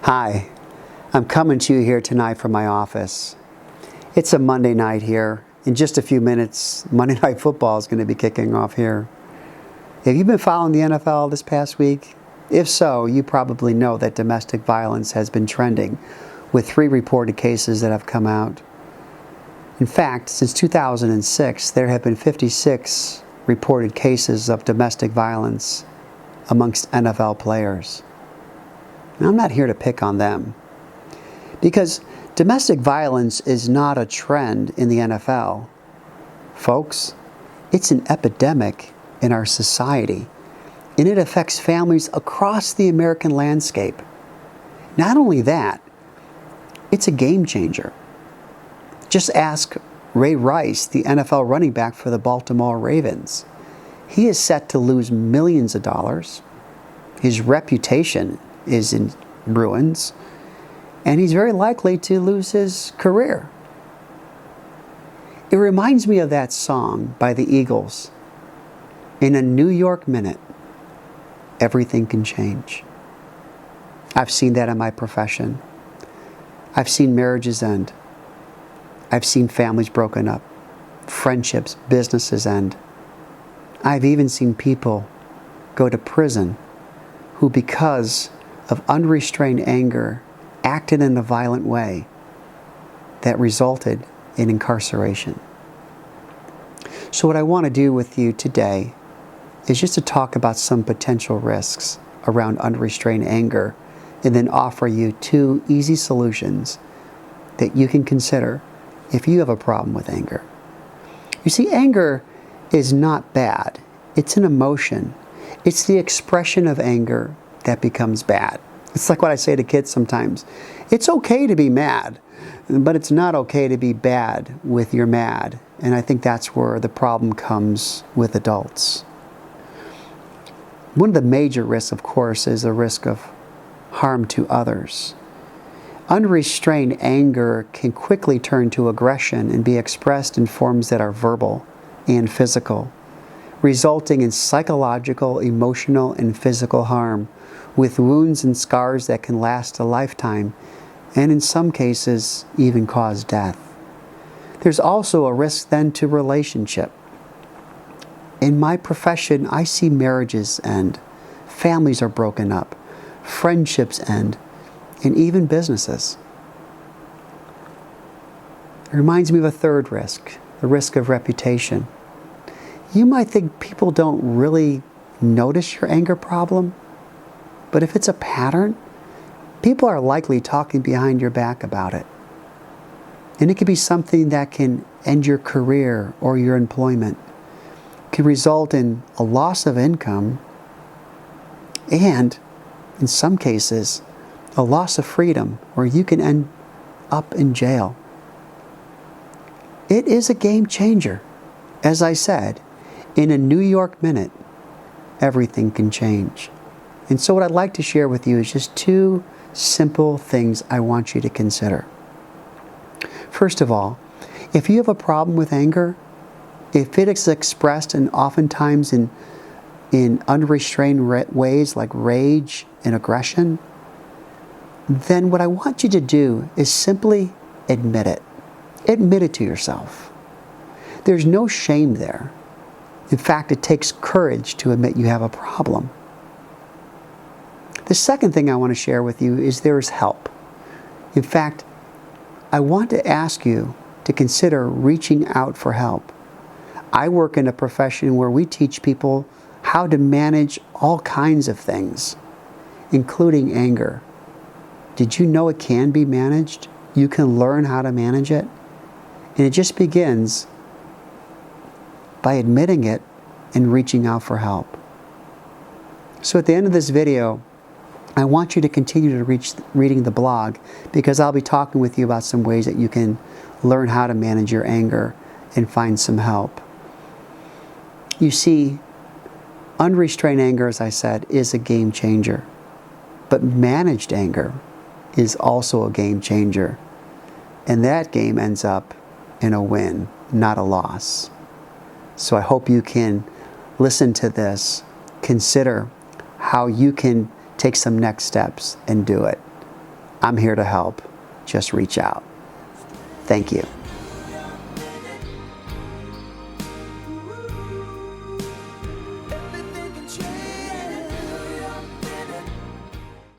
Hi, I'm coming to you here tonight from my office. It's a Monday night here. In just a few minutes, Monday Night Football is going to be kicking off here. Have you been following the NFL this past week? If so, you probably know that domestic violence has been trending, with 3 reported cases that have come out. In fact, since 2006, there have been 56 reported cases of domestic violence amongst NFL players. And I'm not here to pick on them, because domestic violence is not a trend in the NFL. Folks, it's an epidemic in our society, and it affects families across the American landscape. Not only that, it's a game changer. Just ask Ray Rice, the NFL running back for the Baltimore Ravens. He is set to lose millions of dollars. His reputation is in ruins, and he's very likely to lose his career. It reminds me of that song by the Eagles, "In a New York minute, everything can change." I've seen that in my profession. I've seen marriages end. I've seen families broken up, friendships, businesses end. I've even seen people go to prison who, because of unrestrained anger, acted in a violent way that resulted in incarceration. So what I want to do with you today is just to talk about some potential risks around unrestrained anger, and then offer you 2 easy solutions that you can consider if you have a problem with anger. You see, anger is not bad. It's an emotion. It's the expression of anger that becomes bad. It's like what I say to kids sometimes. It's okay to be mad, but it's not okay to be bad with your mad. And I think that's where the problem comes with adults. One of the major risks, of course, is the risk of harm to others. Unrestrained anger can quickly turn to aggression and be expressed in forms that are verbal and physical, resulting in psychological, emotional, and physical harm, with wounds and scars that can last a lifetime, and in some cases even cause death. There's also a risk then to relationship. In my profession, I see marriages end, families are broken up, friendships end, and even businesses. It reminds me of a third risk, the risk of reputation. You might think people don't really notice your anger problem, but if it's a pattern, people are likely talking behind your back about it. And it could be something that can end your career or your employment, can result in a loss of income, and in some cases, a loss of freedom, or you can end up in jail. It is a game changer. As I said, in a New York minute, everything can change. And so what I'd like to share with you is just 2 simple things I want you to consider. First of all, if you have a problem with anger, if it is expressed and oftentimes in unrestrained ways like rage and aggression, then what I want you to do is simply admit it. Admit it to yourself. There's no shame there. In fact, it takes courage to admit you have a problem. The second thing I want to share with you is there is help. In fact, I want to ask you to consider reaching out for help. I work in a profession where we teach people how to manage all kinds of things, including anger. Did you know it can be managed? You can learn how to manage it. And it just begins by admitting it and reaching out for help. So at the end of this video, I want you to continue to reading the blog, because I'll be talking with you about some ways that you can learn how to manage your anger and find some help. You see, unrestrained anger, as I said, is a game changer. But managed anger is also a game changer. And that game ends up in a win, not a loss. So I hope you can listen to this, consider how you can take some next steps and do it. I'm here to help. Just reach out. Thank you.